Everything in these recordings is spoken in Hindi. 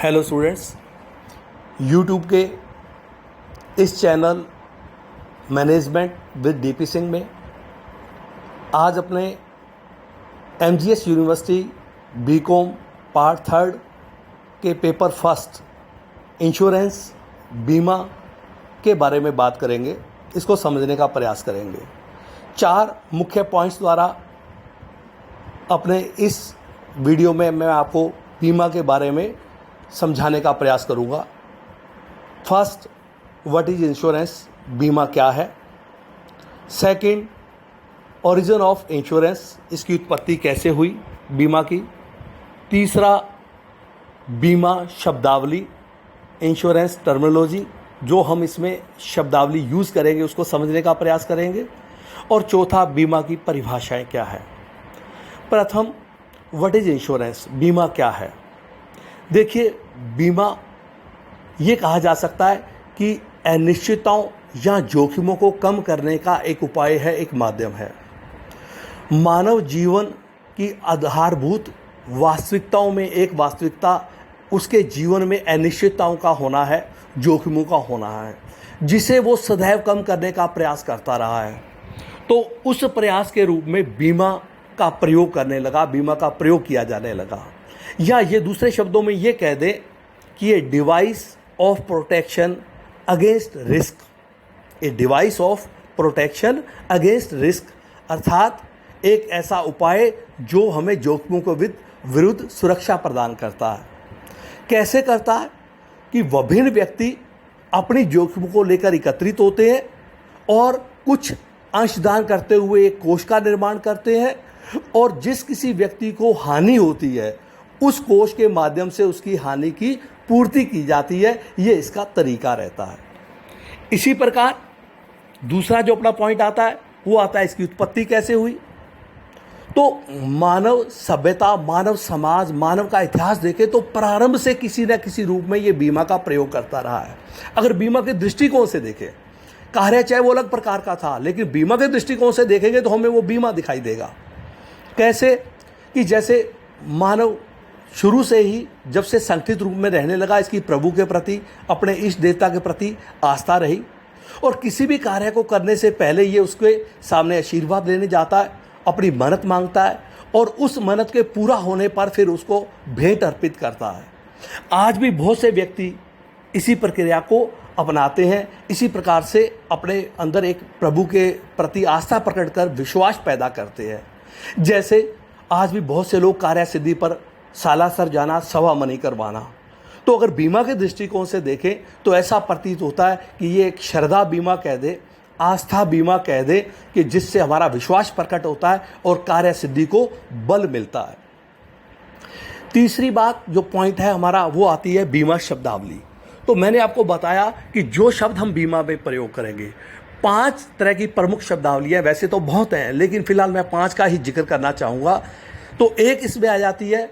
हेलो स्टूडेंट्स, यूट्यूब के इस channel management with DP Singh में आज अपने MGS university BCom part third के पेपर फर्स्ट इंश्योरेंस बीमा के बारे में बात करेंगे। इसको समझने का प्रयास करेंगे। 4 मुख्य पॉइंट्स द्वारा अपने इस वीडियो में मैं आपको बीमा के बारे में समझाने का प्रयास करूंगा। फर्स्ट, व्हाट इज इंश्योरेंस, बीमा क्या है। सेकंड, ओरिजिन ऑफ इंश्योरेंस, इसकी उत्पत्ति कैसे हुई बीमा की। तीसरा, बीमा शब्दावली, इंश्योरेंस टर्मिनोलॉजी, जो हम इसमें शब्दावली यूज़ करेंगे उसको समझने का प्रयास करेंगे। और चौथा, बीमा की परिभाषाएं क्या है। प्रथम, व्हाट इज इंश्योरेंस, बीमा क्या है। देखिए, बीमा ये कहा जा सकता है कि अनिश्चितताओं या जोखिमों को कम करने का एक उपाय है, एक माध्यम है। मानव जीवन की आधारभूत वास्तविकताओं में एक वास्तविकता उसके जीवन में अनिश्चितताओं का होना है, जोखिमों का होना है, जिसे वो सदैव कम करने का प्रयास करता रहा है। तो उस प्रयास के रूप में बीमा का प्रयोग करने लगा, बीमा का प्रयोग किया जाने लगा। या ये दूसरे शब्दों में ये कह दें कि ये device of protection against risk, a device of protection against risk, अर्थात एक ऐसा उपाय जो हमें जोखिमों के विरुद्ध सुरक्षा प्रदान करता है। कैसे करता है कि विभिन्न व्यक्ति अपनी जोखिमों को लेकर एकत्रित होते हैं और कुछ अंशदान करते हुए एक कोष का निर्माण करते हैं, और जिस किसी व्यक्ति को हानि होती है उस कोष के माध्यम से उसकी हानि की पूर्ति की जाती है। ये इसका तरीका रहता है। इसी प्रकार दूसरा जो अपना पॉइंट आता है वो आता है इसकी उत्पत्ति कैसे हुई। तो मानव सभ्यता, मानव समाज, मानव का इतिहास देखें तो प्रारंभ से किसी न किसी रूप में ये बीमा का प्रयोग करता रहा है। अगर बीमा के दृष्टिकोण से देखें, कार्य चाहे वो अलग प्रकार का था, लेकिन बीमा के दृष्टिकोण से देखेंगे तो हमें वो बीमा दिखाई देगा। कैसे कि जैसे मानव शुरू से ही जब से संगठित रूप में रहने लगा, इसकी प्रभु के प्रति, अपने इष्ट देवता के प्रति आस्था रही, और किसी भी कार्य को करने से पहले ये उसके सामने आशीर्वाद लेने जाता है, अपनी मन्नत मांगता है, और उस मन्नत के पूरा होने पर फिर उसको भेंट अर्पित करता है। आज भी बहुत से व्यक्ति इसी प्रक्रिया को अपनाते हैं, इसी प्रकार से अपने अंदर एक प्रभु के प्रति आस्था प्रकट कर विश्वास पैदा करते हैं। जैसे आज भी बहुत से लोग कार्य सिद्धि पर सालासर जाना, सवा मनी करवाना। तो अगर बीमा के दृष्टिकोण से देखें तो ऐसा प्रतीत होता है कि ये एक श्रद्धा बीमा कह दे, आस्था बीमा कह दे, कि जिससे हमारा विश्वास प्रकट होता है और कार्य सिद्धि को बल मिलता है। तीसरी बात जो पॉइंट है हमारा वो आती है बीमा शब्दावली। तो मैंने आपको बताया कि जो शब्द हम बीमा में प्रयोग करेंगे, 5 तरह की प्रमुख शब्दावलियाँ, वैसे तो बहुत हैं लेकिन फिलहाल मैं 5 का ही जिक्र करना चाहूँगा। तो एक इसमें आ जाती है,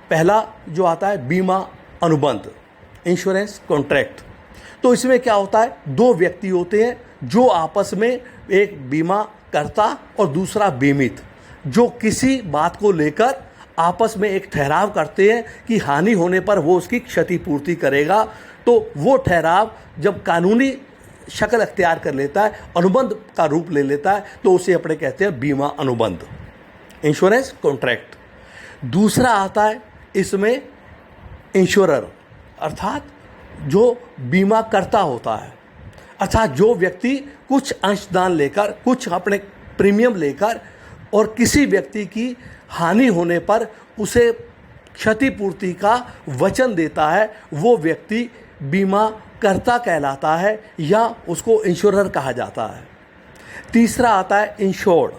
पहला जो आता है बीमा अनुबंध, इंश्योरेंस कॉन्ट्रैक्ट। तो इसमें क्या होता है, 2 व्यक्ति होते हैं जो आपस में, एक बीमा करता और दूसरा बीमित, जो किसी बात को लेकर आपस में एक ठहराव करते हैं कि हानि होने पर वो उसकी क्षतिपूर्ति करेगा। तो वो ठहराव जब कानूनी शक्ल अख्तियार कर लेता है, अनुबंध का रूप ले लेता है, तो उसे अपने कहते हैं बीमा अनुबंध, इंश्योरेंस कॉन्ट्रैक्ट। दूसरा आता है इसमें इंश्योरर, अर्थात जो बीमा करता होता है, अर्थात जो व्यक्ति कुछ अंशदान लेकर, कुछ अपने प्रीमियम लेकर और किसी व्यक्ति की हानि होने पर उसे क्षतिपूर्ति का वचन देता है, वो व्यक्ति बीमा करता कहलाता है या उसको इंश्योरर कहा जाता है। तीसरा आता है इंश्योर्ड,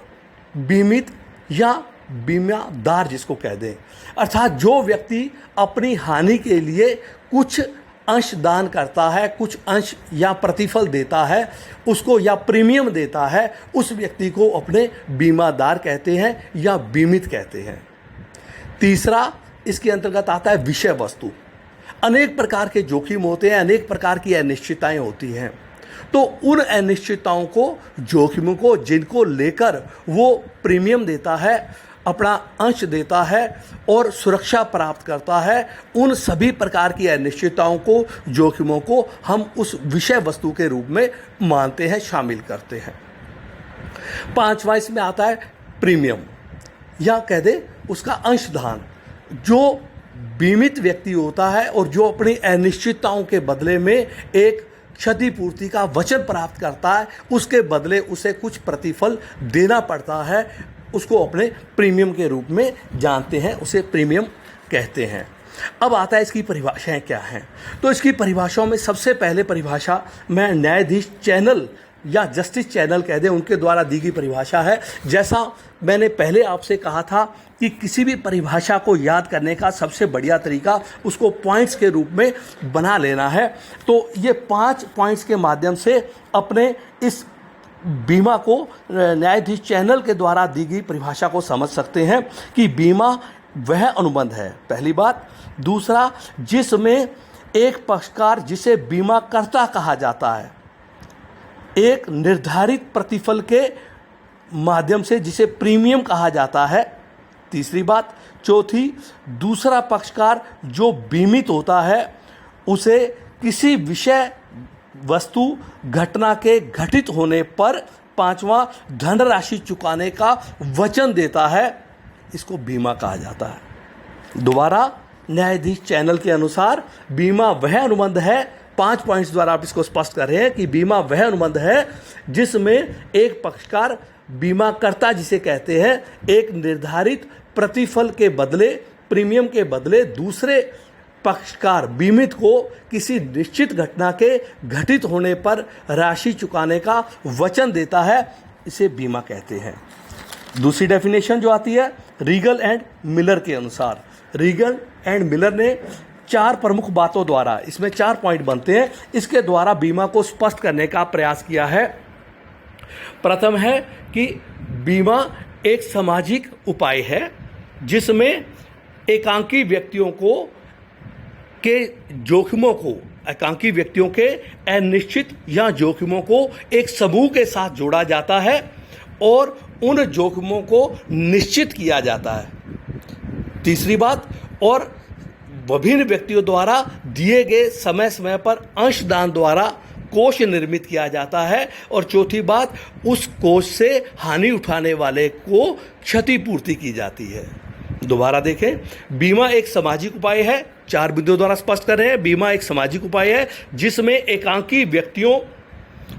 बीमित या बीमादार जिसको कह दें, अर्थात जो व्यक्ति अपनी हानि के लिए कुछ अंश दान करता है, कुछ अंश या प्रतिफल देता है उसको, या प्रीमियम देता है, उस व्यक्ति को अपने बीमादार कहते हैं या बीमित कहते हैं। तीसरा इसके अंतर्गत आता है विषय वस्तु। अनेक प्रकार के जोखिम होते हैं, अनेक प्रकार की अनिश्चितताएं होती हैं। तो उन अनिश्चितताओं को, जोखिमों को, जिनको लेकर वो प्रीमियम देता है, अपना अंश देता है और सुरक्षा प्राप्त करता है। उन सभी प्रकार की अनिश्चितताओं को, जोखिमों को हम उस विषय वस्तु के रूप में मानते हैं, शामिल करते हैं। पांचवा इसमें आता है प्रीमियम, या कह दे उसका अंशदान। जो बीमित व्यक्ति होता है और जो अपनी अनिश्चितताओं के बदले में एक क्षतिपूर्ति का वचन प्राप्त करता है, उसके बदले उसे कुछ प्रतिफल देना पड़ता है, उसको अपने प्रीमियम के रूप में जानते हैं, उसे प्रीमियम कहते हैं। अब आता है इसकी परिभाषाएं क्या हैं। तो इसकी परिभाषाओं में सबसे पहले परिभाषा मैं न्यायाधीश चैनल या जस्टिस चैनल कह दें, उनके द्वारा दी गई परिभाषा है। जैसा मैंने पहले आपसे कहा था कि किसी भी परिभाषा को याद करने का सबसे बढ़िया तरीका उसको पॉइंट्स के रूप में बना लेना है। तो ये 5 पॉइंट्स के माध्यम से अपने इस बीमा को न्यायाधीश चैनल के द्वारा दी गई परिभाषा को समझ सकते हैं कि बीमा वह अनुबंध है, पहली बात। दूसरा, जिसमें एक पक्षकार जिसे बीमाकर्ता कहा जाता है, एक निर्धारित प्रतिफल के माध्यम से जिसे प्रीमियम कहा जाता है, तीसरी बात। चौथी, दूसरा पक्षकार जो बीमित होता है उसे किसी विषय वस्तु घटना के घटित होने पर पांचवा, धनराशि चुकाने का वचन देता है, इसको बीमा कहा जाता है। दोबारा न्यायाधीश चैनल के अनुसार बीमा वह अनुबंध है, 5 पॉइंट्स द्वारा आप इसको स्पष्ट कर रहे हैं कि बीमा वह अनुबंध है जिसमें एक पक्षकार, बीमाकर्ता जिसे कहते हैं, एक निर्धारित प्रतिफल के बदले, प्रीमियम के बदले दूसरे पक्षकार बीमित को किसी निश्चित घटना के घटित होने पर राशि चुकाने का वचन देता है, इसे बीमा कहते हैं। दूसरी डेफिनेशन जो आती है रीगल एंड मिलर के अनुसार, रीगल एंड मिलर ने 4 प्रमुख बातों द्वारा, इसमें 4 पॉइंट बनते हैं, इसके द्वारा बीमा को स्पष्ट करने का प्रयास किया है। प्रथम है कि बीमा एक सामाजिक उपाय है जिसमें एकांकी व्यक्तियों को के जोखिमों को, एकांकी व्यक्तियों के अनिश्चित या जोखिमों को एक समूह के साथ जोड़ा जाता है और उन जोखिमों को निश्चित किया जाता है। तीसरी बात, और विभिन्न व्यक्तियों द्वारा दिए गए समय समय पर अंशदान द्वारा कोष निर्मित किया जाता है। और चौथी बात, उस कोष से हानि उठाने वाले को क्षतिपूर्ति की जाती है। दोबारा देखें, बीमा एक सामाजिक उपाय है, 4 बिंदुओं द्वारा स्पष्ट कर रहे हैं। बीमा एक सामाजिक उपाय है जिसमें एकांकी व्यक्तियों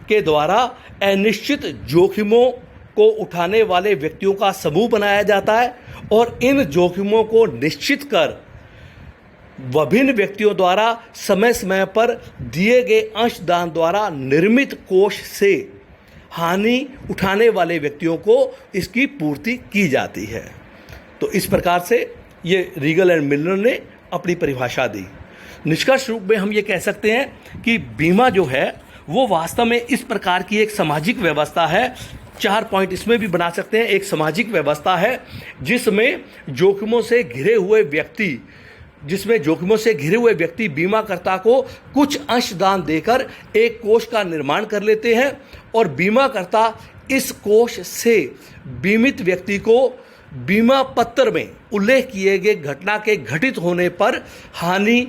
के द्वारा अनिश्चित जोखिमों को उठाने वाले व्यक्तियों का समूह बनाया जाता है और इन जोखिमों को निश्चित कर विभिन्न व्यक्तियों द्वारा समय समय पर दिए गए अंशदान द्वारा निर्मित कोष से हानि उठाने वाले व्यक्तियों को इसकी पूर्ति की जाती है। तो इस प्रकार से ये रीगल एंड मिलर ने अपनी परिभाषा दी। निष्कर्ष रूप में हम ये कह सकते हैं कि बीमा जो है वो वास्तव में इस प्रकार की एक सामाजिक व्यवस्था है। 4 पॉइंट इसमें भी बना सकते हैं। एक सामाजिक व्यवस्था है जिसमें जोखिमों से घिरे हुए व्यक्ति बीमाकर्ता को कुछ अंशदान देकर एक कोष का निर्माण कर लेते हैं और बीमाकर्ता इस कोष से बीमित व्यक्ति को बीमा पत्र में उल्लेख किए गए घटना के घटित होने पर हानि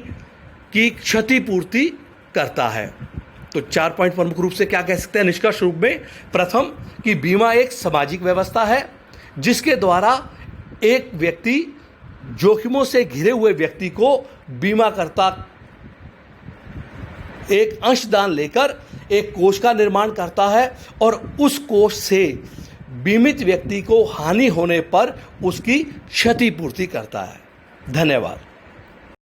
की क्षतिपूर्ति करता है। तो 4 पॉइंट प्रमुख रूप से क्या कह सकते हैं निष्कर्ष रूप में। प्रथम कि बीमा एक सामाजिक व्यवस्था है जिसके द्वारा एक व्यक्ति जोखिमों से घिरे हुए व्यक्ति को बीमाकर्ता एक अंशदान लेकर एक कोष का निर्माण करता है और उस कोष से बीमित व्यक्ति को हानि होने पर उसकी क्षतिपूर्ति करता है। धन्यवाद।